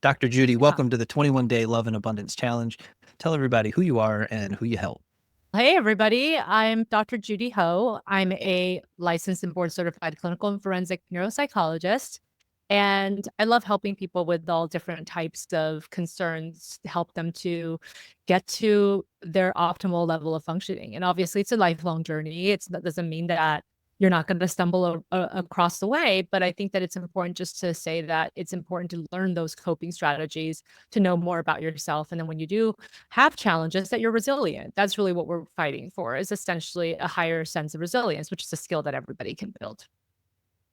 Dr. Judy, Yeah. welcome to the 21-Day Love and Abundance Challenge. Tell everybody who you are and who you help. Hey, everybody. I'm Dr. Judy Ho. I'm a licensed and board certified clinical and forensic neuropsychologist. And I love helping people with all different types of concerns to help them to get to their optimal level of functioning. And obviously, it's a lifelong journey. That doesn't mean that you're not going to stumble across the way. But I think that it's important just to say that it's important to learn those coping strategies to know more about yourself. And then when you do have challenges, that you're resilient. That's really what we're fighting for, is essentially a higher sense of resilience, which is a skill that everybody can build.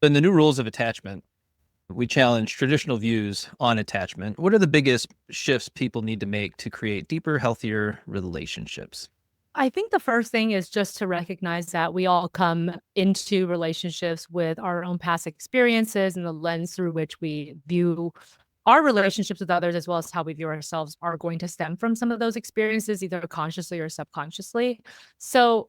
In the new rules of attachment, we challenge traditional views on attachment. What are the biggest shifts people need to make to create deeper, healthier relationships? I think the first thing is just to recognize that we all come into relationships with our own past experiences, and the lens through which we view our relationships with others, as well as how we view ourselves, are going to stem from some of those experiences, either consciously or subconsciously. So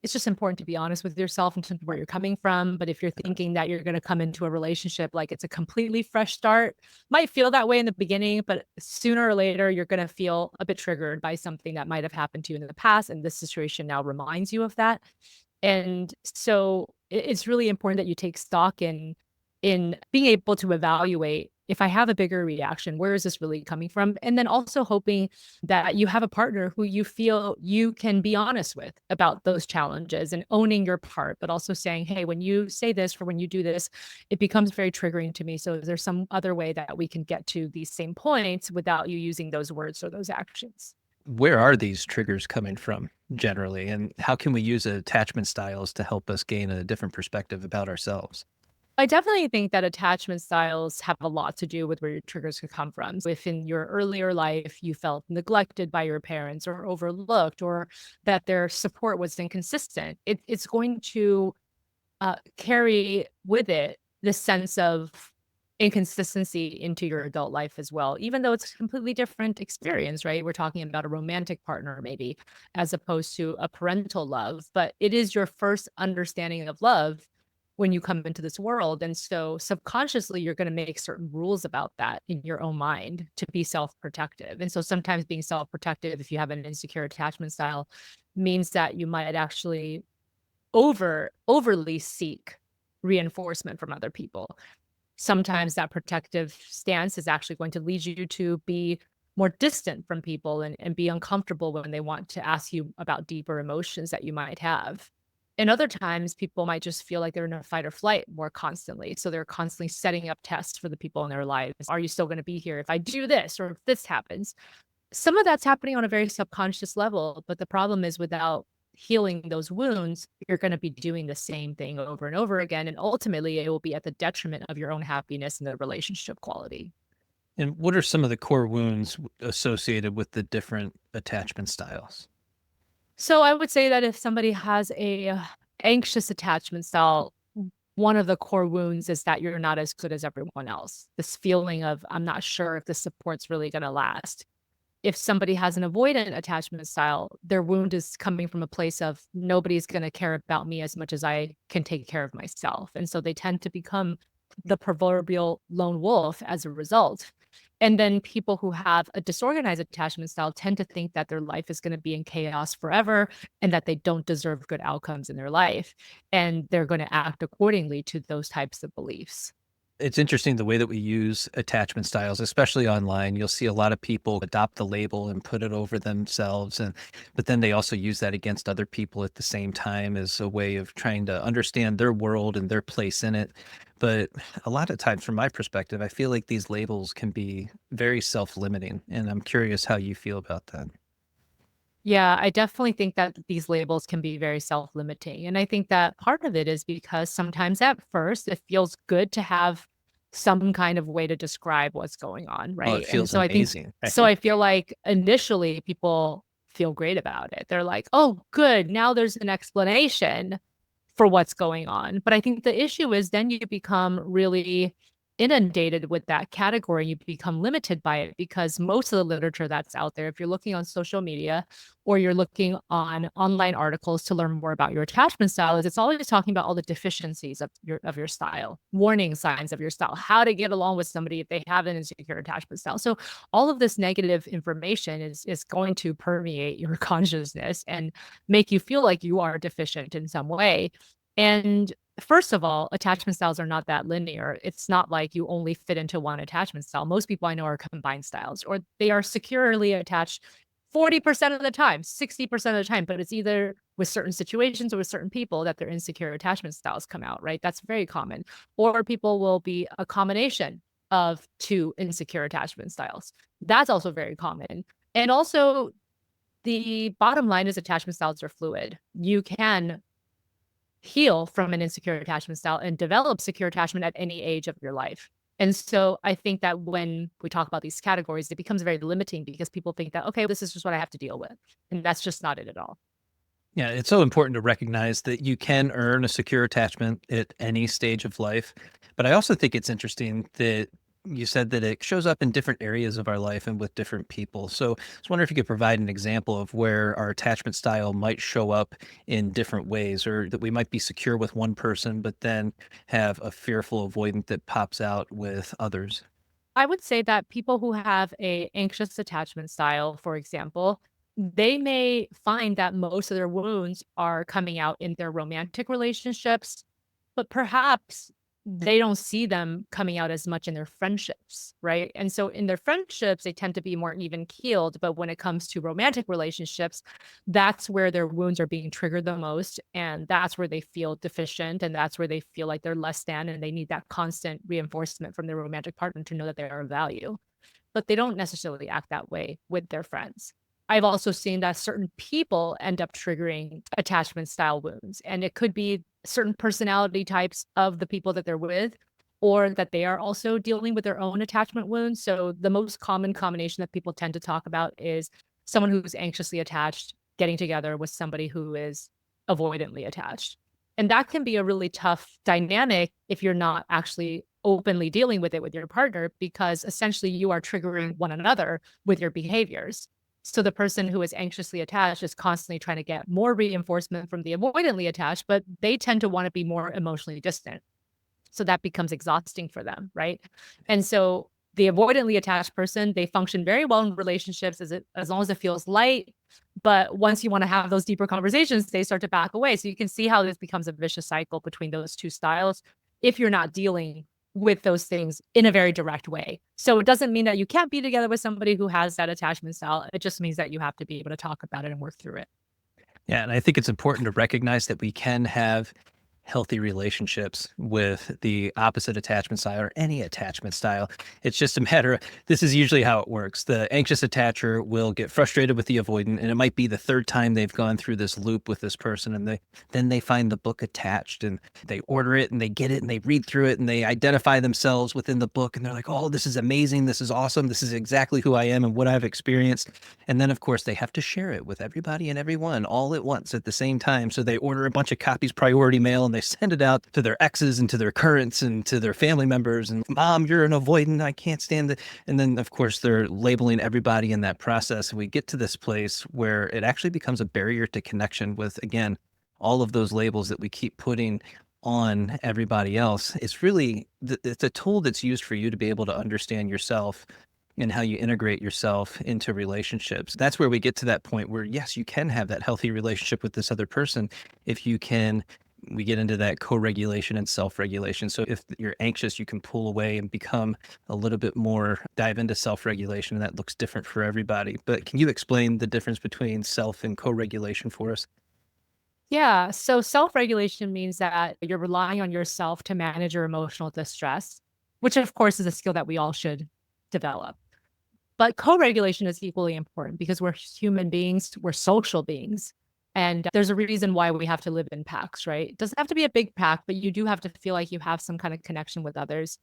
it's just important to be honest with yourself in terms of where you're coming from. But if you're thinking that you're going to come into a relationship like it's a completely fresh start, might feel that way in the beginning, but sooner or later, you're going to feel a bit triggered by something that might have happened to you in the past. And this situation now reminds you of that. And so it's really important that you take stock in being able to evaluate, if I have a bigger reaction, where is this really coming from? And then also hoping that you have a partner who you feel you can be honest with about those challenges and owning your part, but also saying, hey, when you say this or when you do this, it becomes very triggering to me. So is there some other way that we can get to these same points without you using those words or those actions? Where are these triggers coming from generally? And how can we use attachment styles to help us gain a different perspective about ourselves? I definitely think that attachment styles have a lot to do with where your triggers could come from. So if in your earlier life you felt neglected by your parents or overlooked, or that their support was inconsistent, it's going to carry with it the sense of inconsistency into your adult life as well, even though it's a completely different experience, right? We're talking about a romantic partner, maybe, as opposed to a parental love, but it is your first understanding of love when you come into this world. And so subconsciously, you're going to make certain rules about that in your own mind to be self-protective. And so sometimes being self-protective, if you have an insecure attachment style, means that you might actually overly seek reinforcement from other people. Sometimes that protective stance is actually going to lead you to be more distant from people and be uncomfortable when they want to ask you about deeper emotions that you might have. And other times, people might just feel like they're in a fight or flight more constantly. So they're constantly setting up tests for the people in their lives. Are you still going to be here if I do this or if this happens? Some of that's happening on a very subconscious level. But the problem is, without healing those wounds, you're going to be doing the same thing over and over again. And ultimately, it will be at the detriment of your own happiness and the relationship quality. And what are some of the core wounds associated with the different attachment styles? So I would say that if somebody has a anxious attachment style, one of the core wounds is that you're not as good as everyone else. This feeling of, I'm not sure if the support's really going to last. If somebody has an avoidant attachment style, their wound is coming from a place of, nobody's going to care about me as much as I can take care of myself. And so they tend to become the proverbial lone wolf as a result. And then people who have a disorganized attachment style tend to think that their life is going to be in chaos forever and that they don't deserve good outcomes in their life. And they're going to act accordingly to those types of beliefs. It's interesting the way that we use attachment styles, especially online. You'll see a lot of people adopt the label and put it over themselves, but then they also use that against other people at the same time as a way of trying to understand their world and their place in it. But a lot of times, from my perspective, I feel like these labels can be very self-limiting, and I'm curious how you feel about that. Yeah, I definitely think that these labels can be very self-limiting. And I think that part of it is because sometimes at first it feels good to have some kind of way to describe what's going on, Oh, it right? And feels so I think, amazing. so I feel like initially people feel great about it. They're like, oh, good. Now there's an explanation for what's going on. But I think the issue is then you become really inundated with that category. You become limited by it because most of the literature that's out there, if you're looking on social media or you're looking on online articles to learn more about your attachment style, is it's always talking about all the deficiencies of your style, warning signs of your style, how to get along with somebody if they have an insecure attachment style. So all of this negative information is going to permeate your consciousness and make you feel like you are deficient in some way. And first of all, attachment styles are not that linear. It's not like you only fit into one attachment style. Most people I know are combined styles, or they are securely attached 40% of the time, 60% of the time, but it's either with certain situations or with certain people that their insecure attachment styles come out, right? That's very common. Or people will be a combination of two insecure attachment styles. That's also very common. And also, the bottom line is attachment styles are fluid. You can heal from an insecure attachment style and develop secure attachment at any age of your life. And so I think that when we talk about these categories, it becomes very limiting because people think that, okay, this is just what I have to deal with. And that's just not it at all. Yeah, it's so important to recognize that you can earn a secure attachment at any stage of life. But I also think it's interesting that you said that it shows up in different areas of our life and with different people. So I was wondering if you could provide an example of where our attachment style might show up in different ways, or that we might be secure with one person, but then have a fearful avoidant that pops out with others. I would say that people who have a anxious attachment style, for example, they may find that most of their wounds are coming out in their romantic relationships, but perhaps they don't see them coming out as much in their friendships, right? And so in their friendships, they tend to be more even keeled. But when it comes to romantic relationships, that's where their wounds are being triggered the most. And that's where they feel deficient. And that's where they feel like they're less than. And they need that constant reinforcement from their romantic partner to know that they are of value. But they don't necessarily act that way with their friends. I've also seen that certain people end up triggering attachment style wounds, and it could be certain personality types of the people that they're with, or that they are also dealing with their own attachment wounds. So the most common combination that people tend to talk about is someone who's anxiously attached getting together with somebody who is avoidantly attached. And that can be a really tough dynamic if you're not actually openly dealing with it with your partner, because essentially you are triggering one another with your behaviors. So the person who is anxiously attached is constantly trying to get more reinforcement from the avoidantly attached, but they tend to want to be more emotionally distant. So that becomes exhausting for them, right? And so the avoidantly attached person, they function very well in relationships as long as it feels light. But once you want to have those deeper conversations, they start to back away. So you can see how this becomes a vicious cycle between those two styles if you're not dealing with those things in a very direct way. So it doesn't mean that you can't be together with somebody who has that attachment style. It just means that you have to be able to talk about it and work through it. Yeah, and I think it's important to recognize that we can have healthy relationships with the opposite attachment style or any attachment style. It's just a matter of, this is usually how it works. The anxious attacher will get frustrated with the avoidant, and it might be the third time they've gone through this loop with this person, and then they find the book attached and they order it and they get it and they read through it and they identify themselves within the book, and they're like, oh, this is amazing, this is awesome, this is exactly who I am and what I've experienced. And then of course they have to share it with everybody and everyone all at once at the same time. So they order a bunch of copies priority mail and they send it out to their exes and to their currents and to their family members. And mom, you're an avoidant, I can't stand it. And then of course they're labeling everybody in that process. And we get to this place where it actually becomes a barrier to connection with, again, all of those labels that we keep putting on everybody else. It's really, it's a tool that's used for you to be able to understand yourself and how you integrate yourself into relationships. That's where we get to that point where, yes, you can have that healthy relationship with this other person if you can. We get into that co-regulation and self-regulation. So if you're anxious, you can pull away and become a little bit more, dive into self-regulation, and that looks different for everybody. But can you explain the difference between self and co-regulation for us? Yeah. So self-regulation means that you're relying on yourself to manage your emotional distress, which of course is a skill that we all should develop. But co-regulation is equally important because we're human beings, we're social beings. And there's a reason why we have to live in packs, right? It doesn't have to be a big pack, but you do have to feel like you have some kind of connection with others,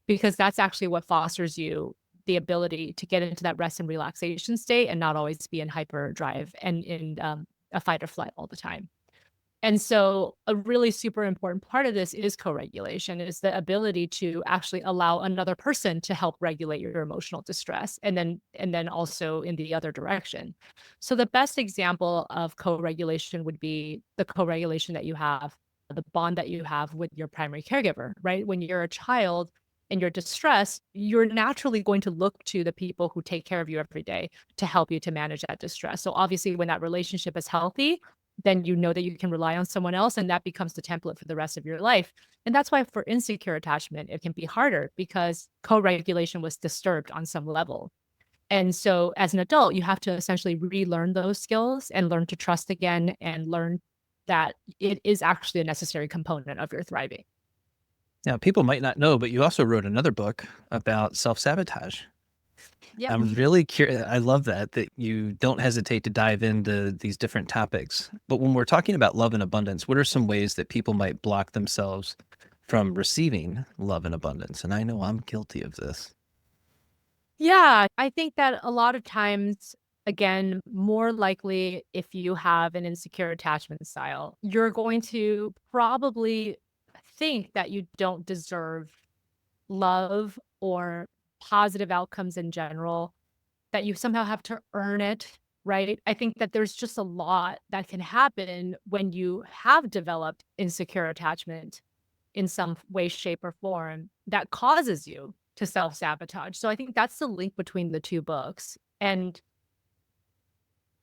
because that's actually what fosters you the ability to get into that rest and relaxation state and not always be in hyperdrive and in a fight or flight all the time. And so a really super important part of this is co-regulation, is the ability to actually allow another person to help regulate your emotional distress and then also in the other direction. So the best example of co-regulation would be the co-regulation that you have, the bond that you have with your primary caregiver, right? When you're a child and you're distressed, you're naturally going to look to the people who take care of you every day to help you to manage that distress. So obviously when that relationship is healthy, then you know that you can rely on someone else and that becomes the template for the rest of your life. And that's why for insecure attachment, it can be harder because co-regulation was disturbed on some level. And so as an adult, you have to essentially relearn those skills and learn to trust again and learn that it is actually a necessary component of your thriving. Now, people might not know, but you also wrote another book about self-sabotage. Yep. I'm really curious. I love that you don't hesitate to dive into these different topics. But when we're talking about love and abundance, what are some ways that people might block themselves from receiving love and abundance? And I know I'm guilty of this. Yeah, I think that a lot of times, again, more likely if you have an insecure attachment style, you're going to probably think that you don't deserve love or positive outcomes in general, that you somehow have to earn it, right? I think that there's just a lot that can happen when you have developed insecure attachment in some way, shape, or form that causes you to self-sabotage. So I think that's the link between the 2 books. And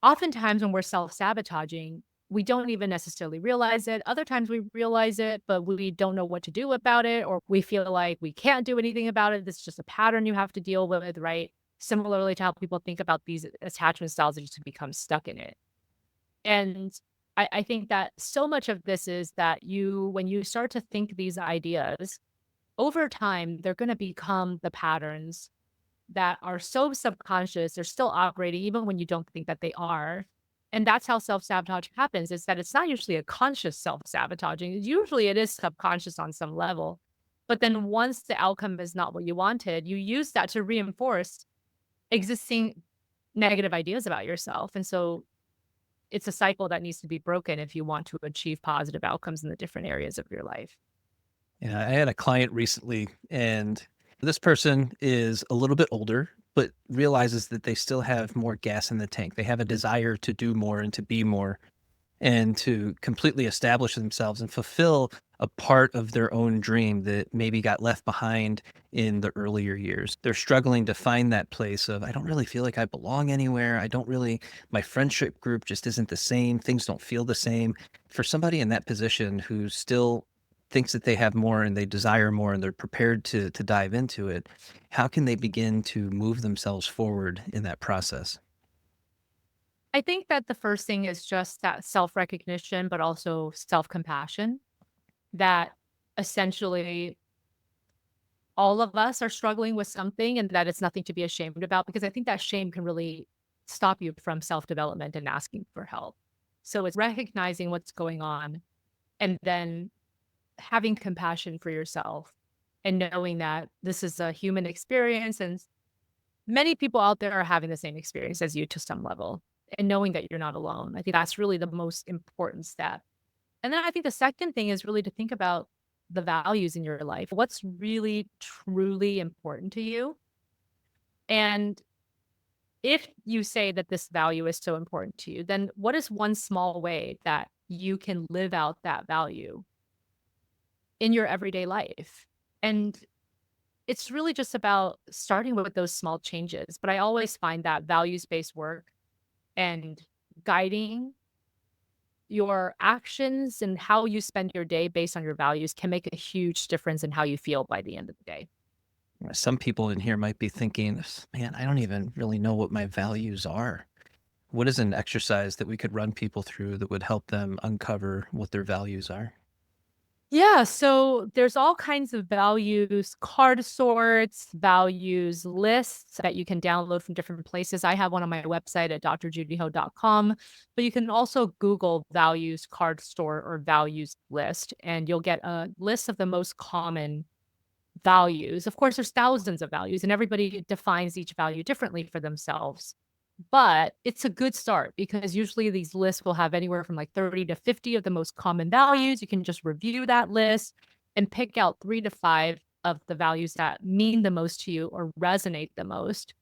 oftentimes when we're self-sabotaging, we don't even necessarily realize it. Other times we realize it, but we don't know what to do about it, or we feel like we can't do anything about it. This is just a pattern you have to deal with, right? Similarly to how people think about these attachment styles, they just become stuck in it. And I think that so much of this is that when you start to think these ideas, over time, they're going to become the patterns that are so subconscious. They're still operating even when you don't think that they are. And that's how self-sabotage happens, is that it's not usually a conscious self-sabotaging. Usually it is subconscious on some level. But then once the outcome is not what you wanted, you use that to reinforce existing negative ideas about yourself. And so it's a cycle that needs to be broken if you want to achieve positive outcomes in the different areas of your life. Yeah, I had a client recently, and this person is a little bit older, but realizes that they still have more gas in the tank. They have a desire to do more and to be more and to completely establish themselves and fulfill a part of their own dream that maybe got left behind in the earlier years. They're struggling to find that place of, I don't really feel like I belong anywhere. I don't really, my friendship group just isn't the same. Things don't feel the same. For somebody in that position who still thinks that they have more and they desire more and they're prepared to dive into it, how can they begin to move themselves forward in that process? I think that the first thing is just that self-recognition, but also self-compassion, that essentially all of us are struggling with something and that it's nothing to be ashamed about, because I think that shame can really stop you from self-development and asking for help. So it's recognizing what's going on and then having compassion for yourself and knowing that this is a human experience and many people out there are having the same experience as you to some level, and knowing that you're not alone. I think that's really the most important step. And then I think the second thing is really to think about the values in your life. What's really truly important to you? And if you say that this value is so important to you, then what is one small way that you can live out that value in your everyday life? And it's really just about starting with those small changes. But I always find that values-based work and guiding your actions and how you spend your day based on your values can make a huge difference in how you feel by the end of the day. Some people in here might be thinking, man, I don't even really know what my values are. What is an exercise that we could run people through that would help them uncover what their values are? Yeah, so there's all kinds of values, card sorts, values lists that you can download from different places. I have one on my website at drjudyho.com, but you can also Google values card store or values list, and you'll get a list of the most common values. Of course, there's thousands of values, and everybody defines each value differently for themselves. But it's a good start because usually these lists will have anywhere from like 30 to 50 of the most common values. You can just review that list and pick out 3 to 5 of the values that mean the most to you or resonate the most.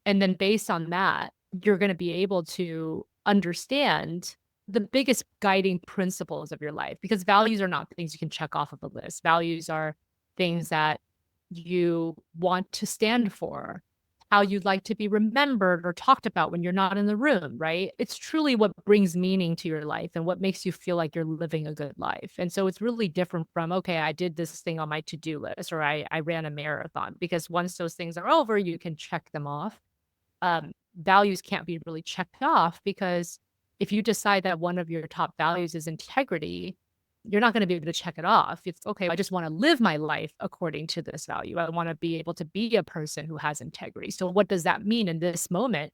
And then based on that, you're going to be able to understand the biggest guiding principles of your life, because values are not things you can check off of a list. Values are things that you want to stand for, how you'd like to be remembered or talked about when you're not in the room, right? It's truly what brings meaning to your life and what makes you feel like you're living a good life. And so it's really different from, okay, I did this thing on my to-do list, or I ran a marathon, because once those things are over, you can check them off. Values can't be really checked off, because if you decide that one of your top values is integrity, you're not going to be able to check it off. It's okay, I just want to live my life according to this value. I want to be able to be a person who has integrity. So what does that mean in this moment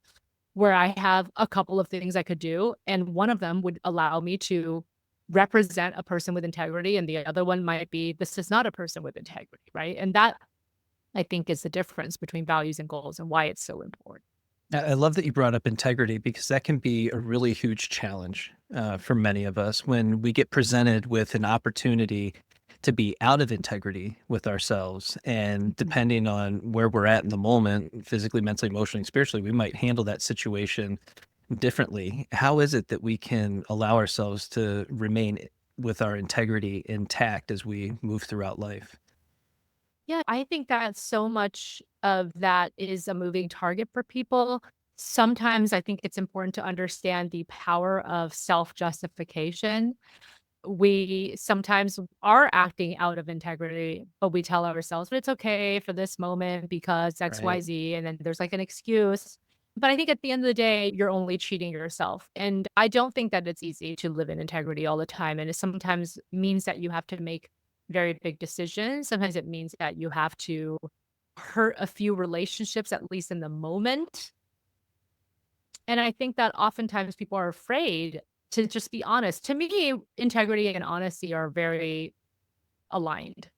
where I have a couple of things I could do, and one of them would allow me to represent a person with integrity, and the other one might be, this is not a person with integrity, right? And that, I think, is the difference between values and goals and why it's so important. I love that you brought up integrity, because that can be a really huge challenge for many of us when we get presented with an opportunity to be out of integrity with ourselves. And Mhm. depending on where we're at in the moment, physically, mentally, emotionally, spiritually, we might handle that situation differently. How is it that we can allow ourselves to remain with our integrity intact as we move throughout life? Yeah, I think that so much of that is a moving target for people. Sometimes I think it's important to understand the power of self-justification. We sometimes are acting out of integrity, but we tell ourselves, but it's okay for this moment because Right. XYZ. And then there's like an excuse. But I think at the end of the day, you're only cheating yourself. And I don't think that it's easy to live in integrity all the time. And it sometimes means that you have to make very big decisions. Sometimes it means that you have to hurt a few relationships, at least in the moment. And I think that oftentimes people are afraid to just be honest. To me, integrity and honesty are very aligned.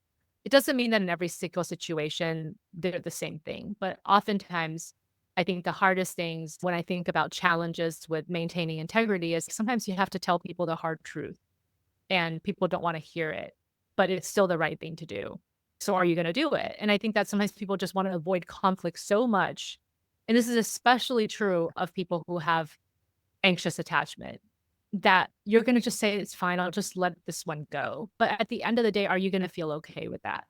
It doesn't mean that in every single situation they're the same thing, but oftentimes I think the hardest things when I think about challenges with maintaining integrity is sometimes you have to tell people the hard truth and people don't want to hear it, but it's still the right thing to do. So are you going to do it? And I think that sometimes people just want to avoid conflict so much. And this is especially true of people who have anxious attachment, that you're gonna just say, "It's fine, I'll just let this one go." But at the end of the day, are you gonna feel okay with that?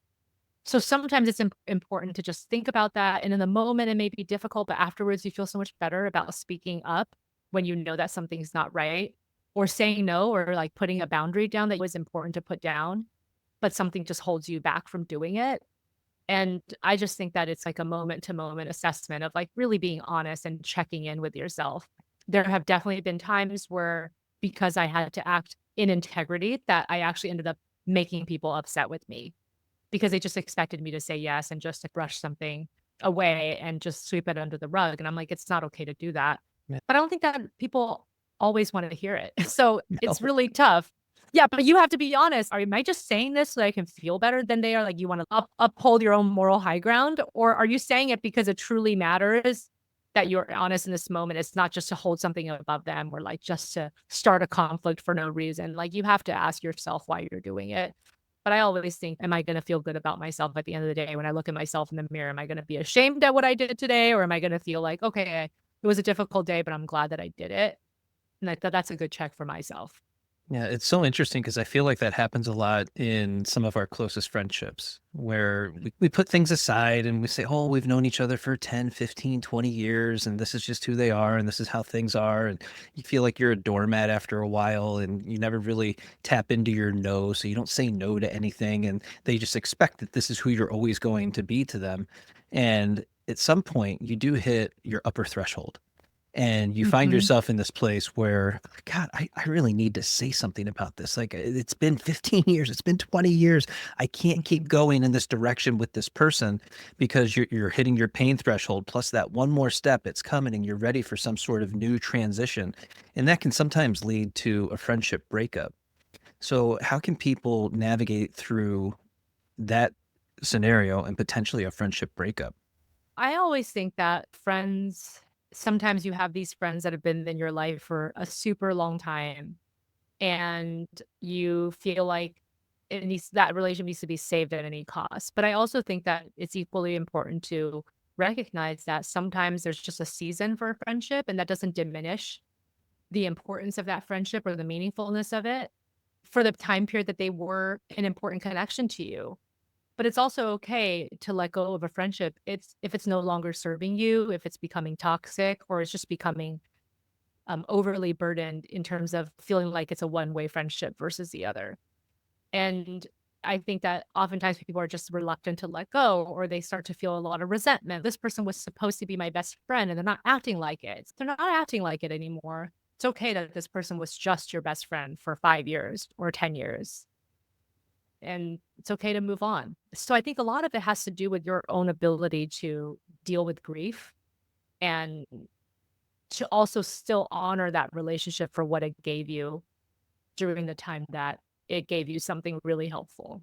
So sometimes it's important to just think about that, and in the moment, it may be difficult, but afterwards, you feel so much better about speaking up when you know that something's not right, or saying no, or, like, putting a boundary down that was important to put down, but something just holds you back from doing it. And I just think that it's like a moment to moment assessment of like really being honest and checking in with yourself. There have definitely been times where, because I had to act in integrity, that I actually ended up making people upset with me because they just expected me to say yes and just to brush something away and just sweep it under the rug. And I'm like, it's not okay to do that. Yeah. But I don't think that people always want to hear it. So it's No. really tough. Yeah, but you have to be honest. Am I just saying this so I can feel better than they are? Like you want to uphold your own moral high ground? Or are you saying it because it truly matters that you're honest in this moment? It's not just to hold something above them or like just to start a conflict for no reason. Like you have to ask yourself why you're doing it. But I always think, am I going to feel good about myself at the end of the day when I look at myself in the mirror? Am I going to be ashamed at what I did today? Or am I going to feel like, okay, it was a difficult day, but I'm glad that I did it? And I thought that's a good check for myself. Yeah, it's so interesting because I feel like that happens a lot in some of our closest friendships where we put things aside and we say, oh, we've known each other for 10, 15, 20 years, and this is just who they are, and this is how things are. And you feel like you're a doormat after a while, and you never really tap into your no. So you don't say no to anything, and they just expect that this is who you're always going to be to them. And at some point, you do hit your upper threshold and you find Mhm. yourself in this place where, God, I really need to say something about this. Like, it's been 15 years, it's been 20 years. I can't keep Mhm. going in this direction with this person because you're hitting your pain threshold. Plus that one more step, it's coming and you're ready for some sort of new transition. And that can sometimes lead to a friendship breakup. So how can people navigate through that scenario and potentially a friendship breakup? I always think that friends sometimes you have these friends that have been in your life for a super long time, and you feel like that relationship needs to be saved at any cost. But I also think that it's equally important to recognize that sometimes there's just a season for a friendship, and that doesn't diminish the importance of that friendship or the meaningfulness of it for the time period that they were an important connection to you. But it's also okay to let go of a friendship. It's if it's no longer serving you, if it's becoming toxic, or it's just becoming overly burdened in terms of feeling like it's a one-way friendship versus the other. And I think that oftentimes people are just reluctant to let go, or they start to feel a lot of resentment. This person was supposed to be my best friend and they're not acting like it. They're not acting like it anymore. It's okay that this person was just your best friend for 5 years or 10 years. And it's okay to move on. So I think a lot of it has to do with your own ability to deal with grief and to also still honor that relationship for what it gave you during the time that it gave you something really helpful.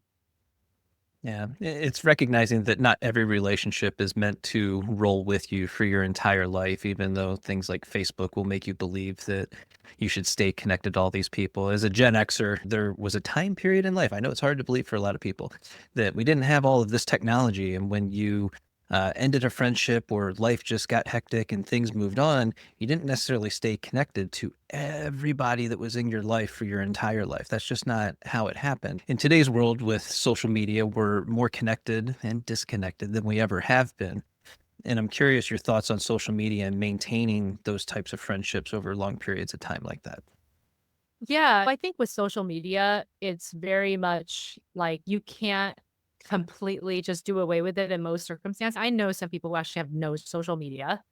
Yeah, it's recognizing that not every relationship is meant to roll with you for your entire life, even though things like Facebook will make you believe that you should stay connected to all these people. As a Gen Xer, there was a time period in life, I know it's hard to believe for a lot of people, that we didn't have all of this technology. And when you ended a friendship or life just got hectic and things moved on, you didn't necessarily stay connected to everybody that was in your life for your entire life. That's just not how it happened. In today's world with social media, we're more connected and disconnected than we ever have been. And I'm curious your thoughts on social media and maintaining those types of friendships over long periods of time like that. Yeah, I think with social media, it's very much like you can't completely just do away with it in most circumstances. I know some people who actually have no social media,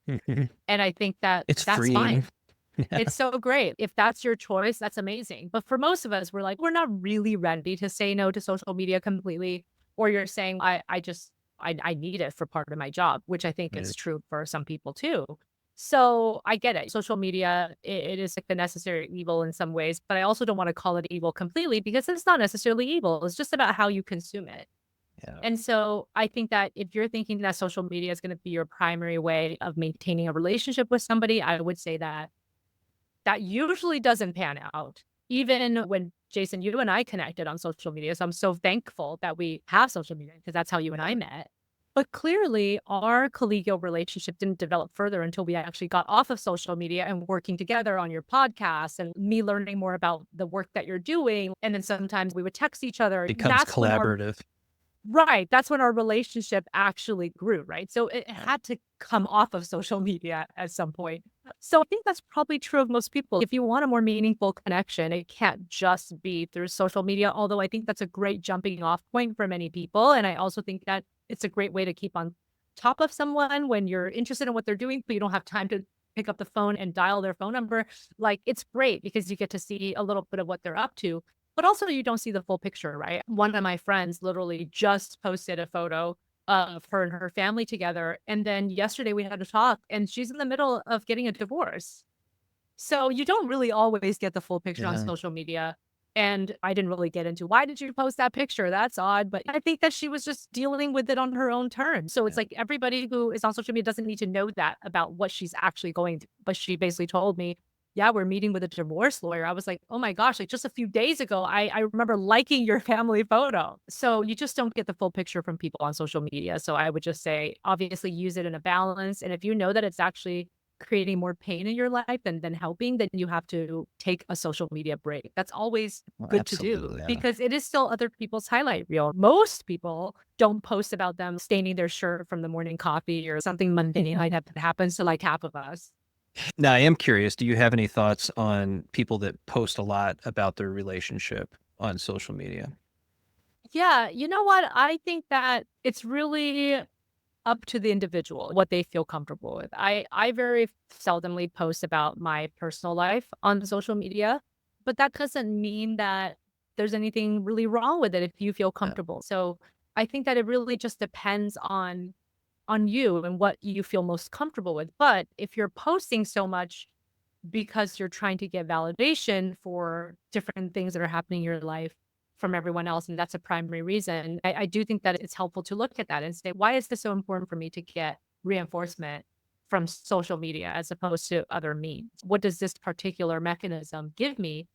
and I think that It's that's freeing. fine. It's so great. If that's your choice, that's amazing. But for most of us, we're like, we're not really ready to say no to social media completely. Or you're saying, I need it for part of my job, which I think Yeah. is true for some people too. So I get it. Social media, it is like a necessary evil in some ways, but I also don't want to call it evil completely because it's not necessarily evil. It's just about how you consume it. Yeah. And so I think that if you're thinking that social media is going to be your primary way of maintaining a relationship with somebody, I would say that that usually doesn't pan out. Even when Jason, you and I connected on social media. So I'm so thankful that we have social media because that's how you and I met. But clearly, our collegial relationship didn't develop further until we actually got off of social media and working together on your podcast and me learning more about the work that you're doing. And then sometimes we would text each other. Becomes collaborative. Right, that's when our relationship actually grew, right? So it Yeah. had to come off of social media at some point. So I think that's probably true of most people. If you want a more meaningful connection, it can't just be through social media, although I think that's a great jumping off point for many people. And I also think that it's a great way to keep on top of someone when you're interested in what they're doing, but you don't have time to pick up the phone and dial their phone number. Like it's great because you get to see a little bit of what they're up to. But also you don't see the full picture, right? One of my friends literally just posted a photo of her and her family together, and then yesterday we had a talk, and she's in the middle of getting a divorce. So you don't really always get the full picture on Yeah. social media, and I didn't really get into, "Why did you post that picture? That's odd," but I think that she was just dealing with it on her own terms. So it's Yeah. like everybody who is on social media doesn't need to know that about what she's actually going through, but she basically told me, "Yeah, we're meeting with a divorce lawyer." I was like, "Oh my gosh," like, just a few days ago, I remember liking your family photo. So you just don't get the full picture from people on social media. So I would just say, obviously use it in a balance, and if you know that it's actually creating more pain in your life than helping, then you have to take a social media break. That's always Well, good to do absolutely. Yeah. because it is still other people's highlight reel. Most people don't post about them staining their shirt from the morning coffee or something mundane like that happens to like half of us. Now, I am curious, do you have any thoughts on people that post a lot about their relationship on social media? Yeah, you know what? I think that it's really up to the individual what they feel comfortable with. I very seldomly post about my personal life on social media, but that doesn't mean that there's anything really wrong with it if you feel Yeah. comfortable. So I think that it really just depends on you and what you feel most comfortable with. But if you're posting so much because you're trying to get validation for different things that are happening in your life from everyone else, and that's a primary reason. I do think that it's helpful to look at that and say, why is this so important for me to get reinforcement? from social media as opposed to other means? What does this particular mechanism give me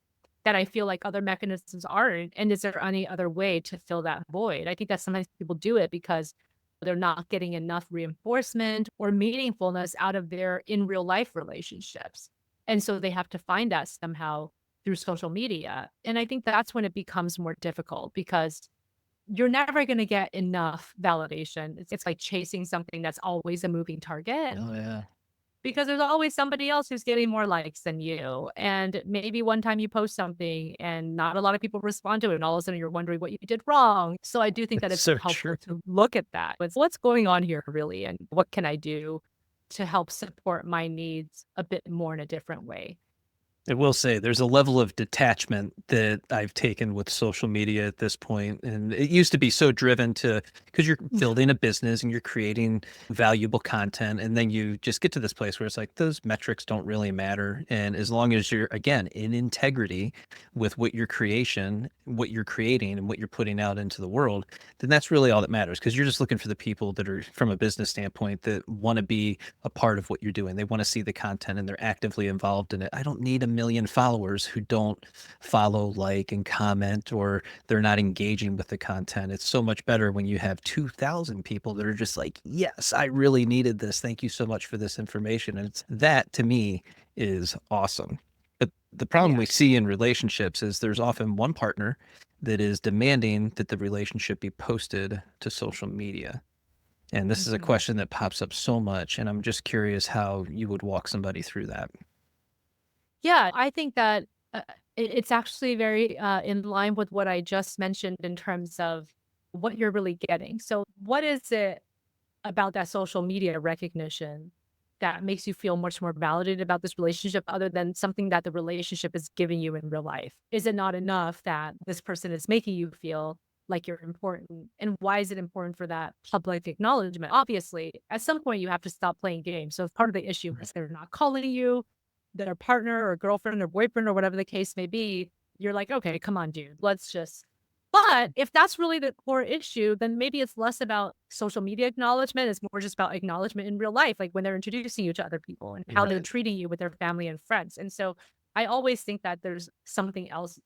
that I feel like other mechanisms aren't? And is there any other way to fill that void? I think that sometimes people do it because they're not getting enough reinforcement or meaningfulness out of their in real life relationships. And so they have to find that somehow through social media. And I think that's when it becomes more difficult because you're never going to get enough validation. It's like chasing something that's always a moving target Oh, yeah. because there's always somebody else who's getting more likes than you. And maybe one time you post something and not a lot of people respond to it. And all of a sudden you're wondering what you did wrong. So I do think that It's it's so helpful true. to look at that. What's going on here really? And what can I do to help support my needs a bit more in a different way? I will say there's a level of detachment that I've taken with social media at this point, and it used to be so driven to because you're building a business and you're creating valuable content, and then you just get to this place where it's like those metrics don't really matter, and as long as you're again in integrity with what you're creating, and what you're putting out into the world, then that's really all that matters. Because you're just looking for the people that are from a business standpoint that want to be a part of what you're doing. They want to see the content and they're actively involved in it. I don't need a million followers who don't follow, like, and comment, or they're not engaging with the content. It's so much better when you have 2,000 people that are just like, yes, I really needed this. Thank you so much for this information. And that to me is awesome. But the problem we Yes. see in relationships is there's often one partner that is demanding that the relationship be posted to social media. And this is a Mhm. question that pops up so much, and I'm just curious how you would walk somebody through that. Yeah, I think that it's actually very in line with what I just mentioned in terms of what you're really getting. So, what is it about that social media recognition that makes you feel much more validated about this relationship other than something that the relationship is giving you in real life? Is it not enough that this person is making you feel like you're important? And why is it important for that public acknowledgement? Obviously, at some point, you have to stop playing games. So, if part of the issue is they're not calling you, their partner or girlfriend or boyfriend or whatever the case may be, you're like, okay, come on, dude, let's just but if that's really the core issue, then maybe it's less about social media acknowledgement. It's more just about acknowledgement in real life, like when they're introducing you to other people and how they're Right. treating you with their family and friends. And so I always think that there's something else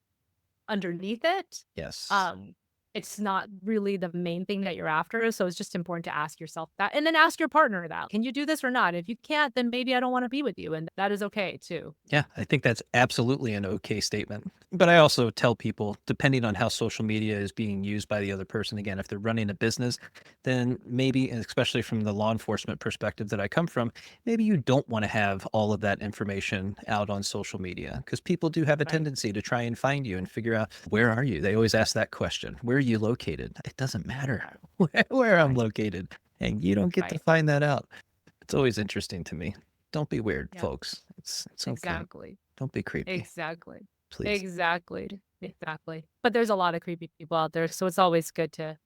underneath it. Yes. Um, it's not really the main thing that you're after. So it's just important to ask yourself that and then ask your partner that. Can you do this or not? If you can't, then maybe I don't want to be with you. And that is okay too. Yeah, I think that's absolutely an okay statement. But I also tell people, depending on how social media is being used by the other person, again, if they're running a business, then maybe, and especially from the law enforcement perspective that I come from, maybe you don't want to have all of that information out on social media because people do have a Right. tendency to try and find you and figure out, where are you? They always ask that question. Where are you located? It doesn't matter where I'm Right. located, and you don't get to Right. find that out. It's always interesting to me. Don't be weird, Yeah. folks. It's okay. Exactly. Don't be creepy, Exactly. please. Exactly. Exactly. But there's a lot of creepy people out there, so it's always good to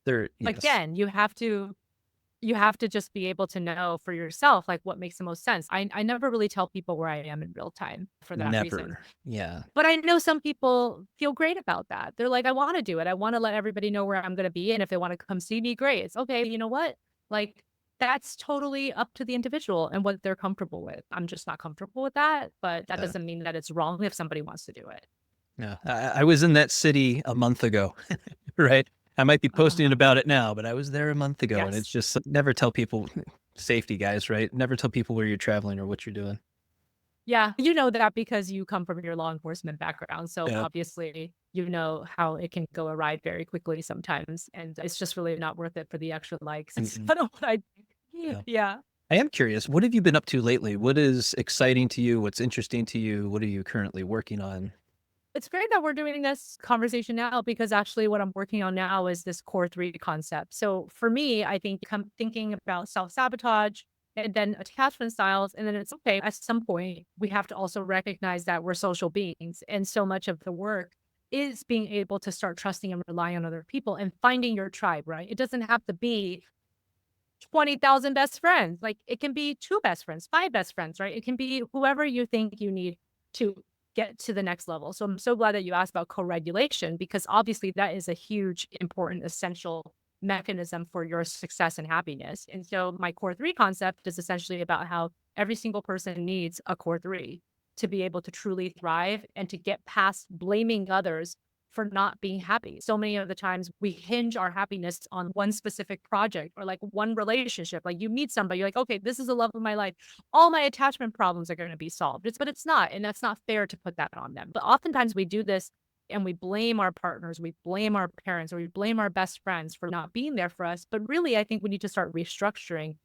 Yes. again, you have to just be able to know for yourself, like, what makes the most sense. I never really tell people where I am in real time for that reason. Never. Yeah. But I know some people feel great about that. They're like, "I wanna do it. I wanna let everybody know where I'm gonna be, and if they wanna come see me, great. It's okay. You know what? Like, that's totally up to the individual and what they're comfortable with. I'm just not comfortable with that, but that Yeah. doesn't mean that it's wrong if somebody wants to do it." Yeah. I was in that city a month ago, right? I might be posting Uh, about it now, but I was there a month ago, and it's yes. just never tell people safety guys, right? Never tell people where you're traveling or what you're doing. Yeah, you know that because you come from your law enforcement background, so Yeah. obviously, you know how it can go awry very quickly sometimes, and it's just really not worth it for the extra likes. It's Mm-mm. kind of what I think. Yeah. Yeah. I am curious, what have you been up to lately? What is exciting to you? What's interesting to you? What are you currently working on? It's great that we're doing this conversation now because actually what I'm working on now is this core 3 concept. So for me, I think I'm thinking about self-sabotage and then attachment styles, and then it's okay, at some point, we have to also recognize that we're social beings, and so much of the work is being able to start trusting and relying on other people and finding your tribe, right? It doesn't have to be 20,000 best friends. Like, it can be 2 best friends, 5 best friends, right? It can be whoever you think you need to get to the next level. So I'm so glad that you asked about co-regulation because obviously that is a huge, important, essential mechanism for your success and happiness. And so my core three concept is essentially about how every single person needs a core three to be able to truly thrive and to get past blaming others for not being happy. So many of the times we hinge our happiness on one specific project or like one relationship. Like you meet somebody, you're like, okay, this is the love of my life. All my attachment problems are going to be solved. But it's not. And that's not fair to put that on them. But oftentimes we do this and we blame our partners, we blame our parents, or we blame our best friends for not being there for us. But really, I think we need to start restructuring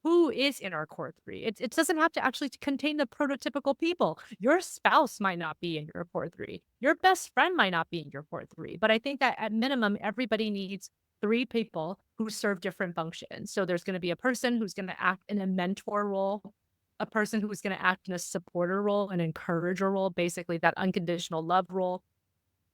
who is in our core three. It doesn't have to actually contain the prototypical people. Your spouse might not be in your core three. Your best friend might not be in your core three. But I think that at minimum, everybody needs three people who serve different functions. So there's going to be a person who's going to act in a mentor role, a person who's going to act in a supporter role, an encourager role, basically that unconditional love role,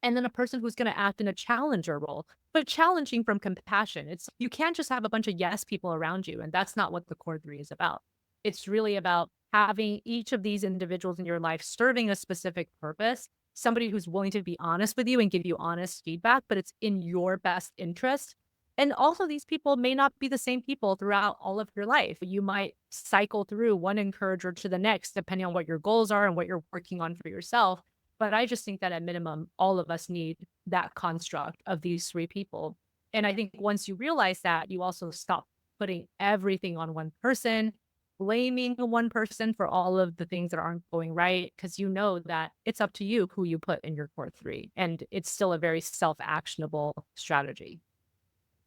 and then a person who's going to act in a challenger role, but challenging from compassion. It's you can't just have a bunch of yes people around you, and that's not what the core three is about. It's really about having each of these individuals in your life serving a specific purpose, somebody who's willing to be honest with you and give you honest feedback, but it's in your best interest. And also, these people may not be the same people throughout all of your life. You might cycle through one encourager to the next, depending on what your goals are and what you're working on for yourself. But I just think that at minimum, all of us need that construct of these three people. And I think once you realize that, you also stop putting everything on one person, blaming one person for all of the things that aren't going right, because you know that it's up to you who you put in your core three. And it's still a very self actionable strategy.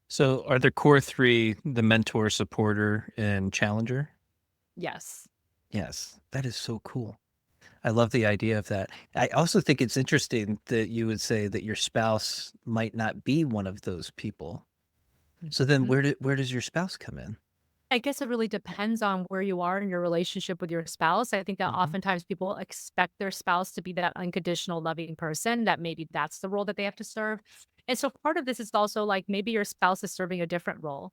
So are the core three the mentor, supporter, and challenger? Yes. Yes, that is so cool. I love the idea of that. I also think it's interesting that you would say that your spouse might not be one of those people. So then where does your spouse come in? I guess it really depends on where you are in your relationship with your spouse. I think that Mhm. oftentimes people expect their spouse to be that unconditional loving person, that maybe that's the role that they have to serve. And so part of this is also like maybe your spouse is serving a different role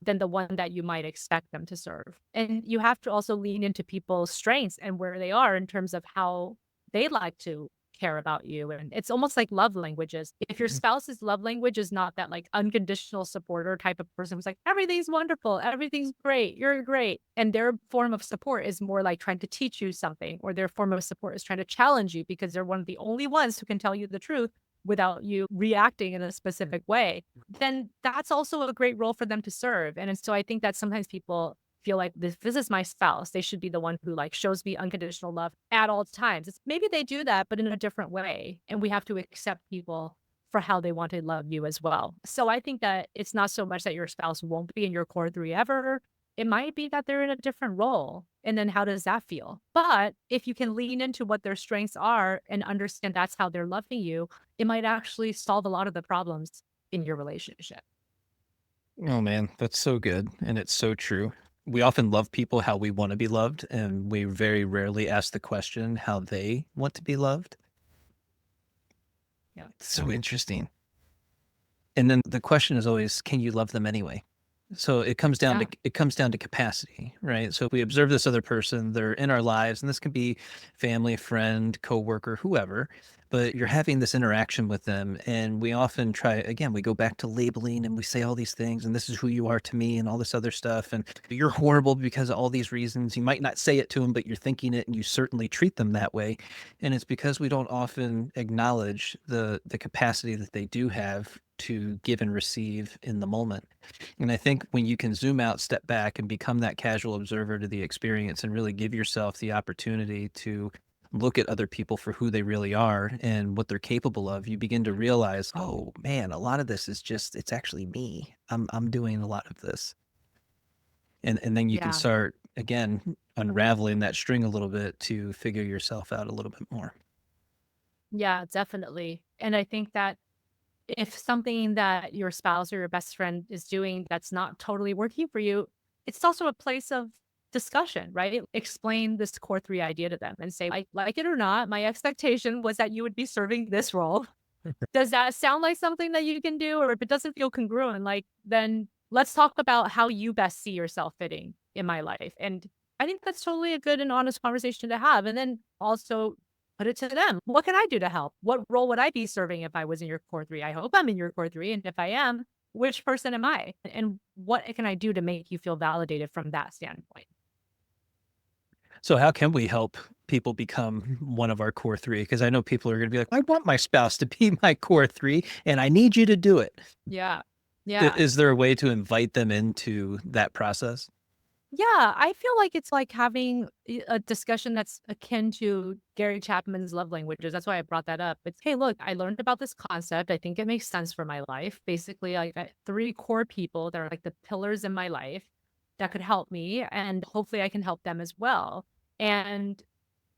than the one that you might expect them to serve. And you have to also lean into people's strengths and where they are in terms of how they like to care about you. And it's almost like love languages. If your Mhm. spouse's love language is not that like unconditional supporter type of person who's like, everything's wonderful, everything's great, you're great. And their form of support is more like trying to teach you something, or their form of support is trying to challenge you because they're one of the only ones who can tell you the truth without you reacting in a specific way, then that's also a great role for them to serve. And so I think that sometimes people feel like this is my spouse. They should be the one who like shows me unconditional love at all times. It's maybe they do that, but in a different way. And we have to accept people for how they want to love you as well. So I think that it's not so much that your spouse won't be in your core three ever. It might be that they're in a different role. And then how does that feel? But if you can lean into what their strengths are and understand that's how they're loving you, it might actually solve a lot of the problems in your relationship. Oh man, that's so good. And it's so true. We often love people how we want to be loved, and we very rarely ask the question how they want to be loved. Yeah. It's so interesting. And then the question is always, can you love them anyway? So Yeah. it comes down to capacity, right? So if we observe this other person, they're in our lives, and this can be family, friend, coworker, whoever, but you're having this interaction with them, and we often try again, we go back to labeling and we say all these things, and this is who you are to me, and all this other stuff, and you're horrible because of all these reasons. You might not say it to them, but you're thinking it, and you certainly treat them that way. And it's because we don't often acknowledge the capacity that they do have to give and receive in the moment. And I think when you can zoom out, step back, and become that casual observer to the experience and really give yourself the opportunity to look at other people for who they really are and what they're capable of, you begin to realize, oh man, a lot of this is just it's actually me. I'm doing a lot of this. And then you can Yeah. start again unraveling that string a little bit to figure yourself out a little bit more. Yeah, definitely. And I think that if something that your spouse or your best friend is doing that's not totally working for you, it's also a place of discussion, right? Explain this core three idea to them and say, like it or not, my expectation was that you would be serving this role. Does that sound like something that you can do? Or if it doesn't feel congruent, like, then let's talk about how you best see yourself fitting in my life. And I think that's totally a good and honest conversation to have. And then also put it to them. What can I do to help? What role would I be serving if I was in your core three? I hope I'm in your core three. And if I am, which person am I? And what can I do to make you feel validated from that standpoint? So how can we help people become one of our core 3? Because I know people are gonna be like, "I want my spouse to be my core 3, and I need you to do it." Yeah. I Yeah. is there a way to invite them into that process? Yeah, I feel like it's like having a discussion that's akin to Gary Chapman's love languages. That's why I brought that up. It's, hey, look, I learned about this concept. I think it makes sense for my life. Basically, I got three core people that are like the pillars in my life that could help me, and hopefully I can help them as well. And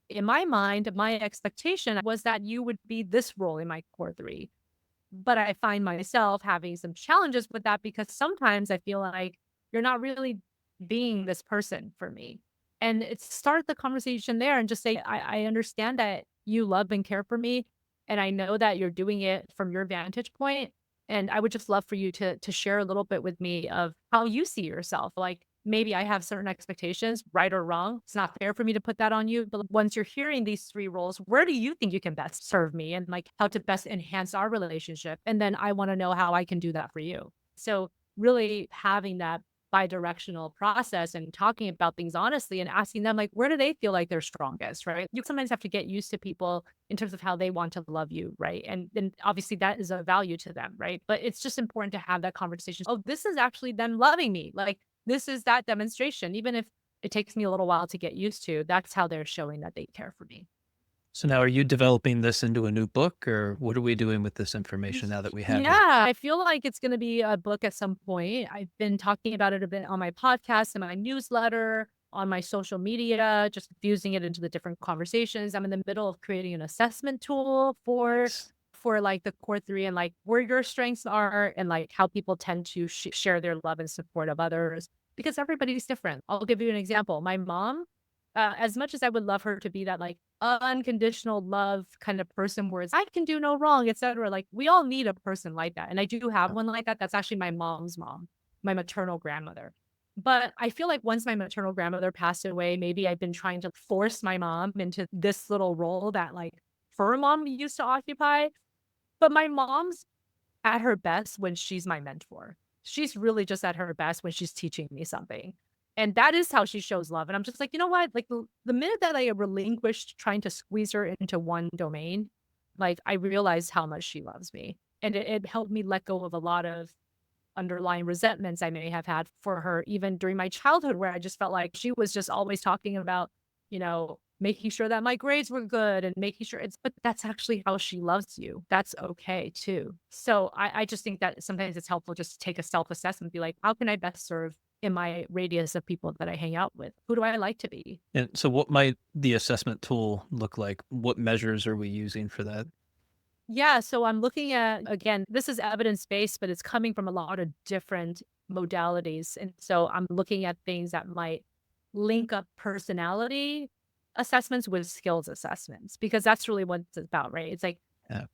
in my mind, my expectation was that you would be this role in my core three. But I find myself having some challenges with that because sometimes I feel like you're not really being this person for me. And it's start the conversation there and just say, I understand that you love and care for me. And I know that you're doing it from your vantage point. And I would just love for you to share a little bit with me of how you see yourself. Like maybe I have certain expectations, right or wrong. It's not fair for me to put that on you. But once you're hearing these three roles, where do you think you can best serve me and like how to best enhance our relationship? And then I want to know how I can do that for you. So really having that bi-directional process and talking about things honestly and asking them like where do they feel like they're strongest, right? You sometimes have to get used to people in terms of how they want to love you, right? And then obviously that is a value to them, right? But it's just important to have that conversation. Oh, this is actually them loving me. Like this is that demonstration. Even if it takes me a little while to get used to, that's how they're showing that they care for me. So now are you developing this into a new book, or what are we doing with this information Y- now that we have it? Yeah, I feel like it's going to be a book at some point. I've been talking about it a bit on my podcast and my newsletter, on my social media, just fusing it into the different conversations. I'm in the middle of creating an assessment tool for like the core three and like where your strengths are and like how people tend to share their love and support of others because everybody's different. I'll give you an example. My mom, as much as I would love her to be that like unconditional love kind of person where it's I can do no wrong, etc. Like we all need a person like that. And I do have Oh, one like that. That's actually my mom's mom, my maternal grandmother. But I feel like once my maternal grandmother passed away, maybe I've been trying to force my mom into this little role that like her mom used to occupy. But my mom's at her best when she's my mentor. She's really just at her best when she's teaching me something. And that is how she shows love. And I'm just like, you know what? Like the minute that I relinquished trying to squeeze her into one domain, like I realized how much she loves me. And it helped me let go of a lot of underlying resentments I may have had for her, even during my childhood, where I just felt like she was just always talking about, making sure that my grades were good and making sure but that's actually how she loves you. That's okay too. So I just think that sometimes it's helpful just to take a self assessment, be like, how can I best serve in my radius of people that I hang out with? Who do I like to be? and so what might the assessment tool look like? What measures are we using for that? Yeah, so I'm looking at again, this is evidence-based, but it's coming from a lot of different modalities. And so I'm looking at things that might link up personality assessments with skills assessments because that's really what it's about, right? It's like Yeah.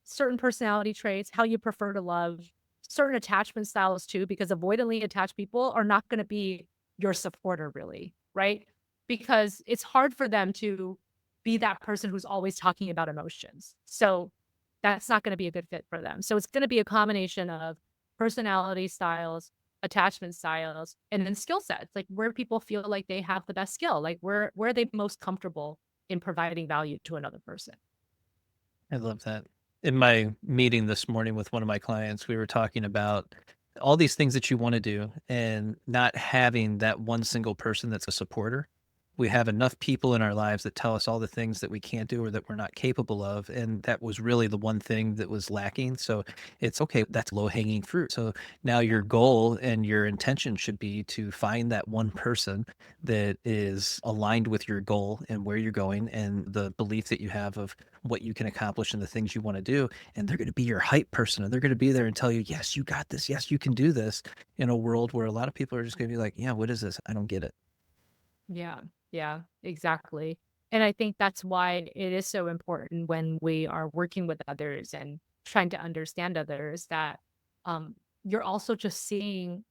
certain personality traits, how you prefer to love, certain attachment styles too, because avoidantly attached people are not going to be your supporter really, right? Because it's hard for them to be that person who's always talking about emotions. So that's not going to be a good fit for them. So it's going to be a combination of personality styles, attachment styles, and then skill sets, like where people feel like they have the best skill, like where are they most comfortable in providing value to another person. I love that. In my meeting this morning with one of my clients, we were talking about all these things that you want to do and not having that one single person that's a supporter. We have enough people in our lives that tell us all the things that we can't do or that we're not capable of. And that was really the one thing that was lacking. So it's okay. That's low hanging fruit. So now your goal and your intention should be to find that one person that is aligned with your goal and where you're going and the belief that you have of what you can accomplish and the things you want to do. And they're going to be your hype person and they're going to be there and tell you, yes, you got this. Yes, you can do this in a world where a lot of people are just going to be like, yeah, what is this? I don't get it. Yeah, yeah, exactly. And I think that's why it is so important when we are working with others and trying to understand others that you're also just seeing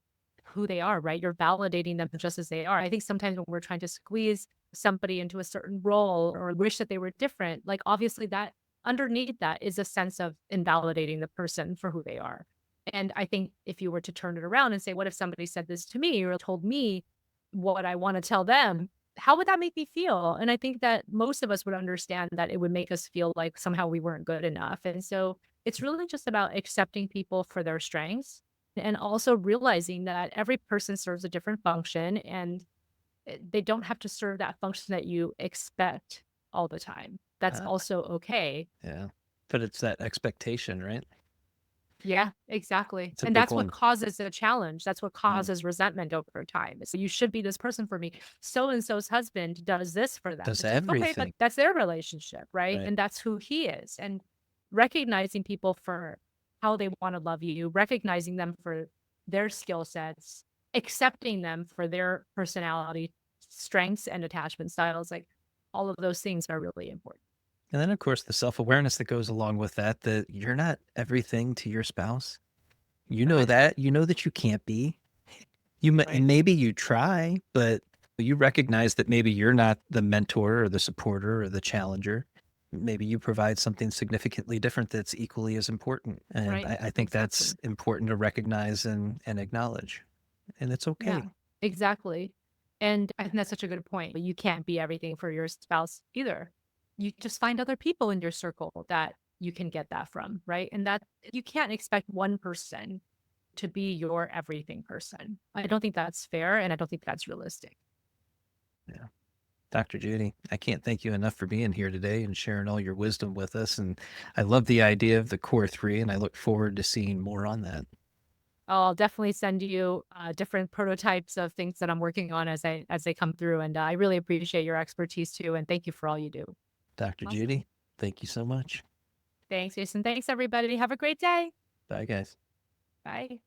who they are, right? You're validating them just as they are. I think sometimes when we're trying to squeeze somebody into a certain role or wish that they were different, like obviously that underneath that is a sense of invalidating the person for who they are. And I think if you were to turn it around and say, what if somebody said this to me or told me what I want to tell them? How would that make me feel? And I think that most of us would understand that it would make us feel like somehow we weren't good enough. And so it's really just about accepting people for their strengths and also realizing that every person serves a different function and they don't have to serve that function that you expect all the time. That's Uh, also okay. yeah. But it's that expectation, right? Yeah, exactly. It's a And big that's what one. causes a challenge. That's what Yeah. causes resentment over time. So you should be this person for me. So and so's husband does this for them. Does It's like, okay, but everything. that's their relationship, right? Right. And that's who he is. And recognizing people for how they want to love you, recognizing them for their skill sets, accepting them for their personality, strengths, and attachment styles, like all of those things are really important. And then, of course, the self-awareness that goes along with that, that you're not everything to your spouse. You know Right. that. You know that you can't be. Right. Maybe you try, but you recognize that maybe you're not the mentor or the supporter or the challenger. Maybe you provide something significantly different that's equally as important. And Right. I think that's Exactly. important to recognize and acknowledge. And it's Yeah, okay. exactly. And I think that's such a good point. You can't be everything for your spouse either. You just find other people in your circle that you can get that from, right? And that you can't expect one person to be your everything person. I don't think that's fair and I don't think that's realistic. Yeah. Dr. Judy, I can't thank you enough for being here today and sharing all your wisdom with us. And I love the idea of the core three, and I look forward to seeing more on that. I'll definitely send you different prototypes of things that I'm working on as they come through. And I really appreciate your expertise too. And thank you for all you do. Dr. Awesome. Judy, thank you so much. Thanks, Jason. Thanks, everybody. Have a great day. Bye, guys. Bye.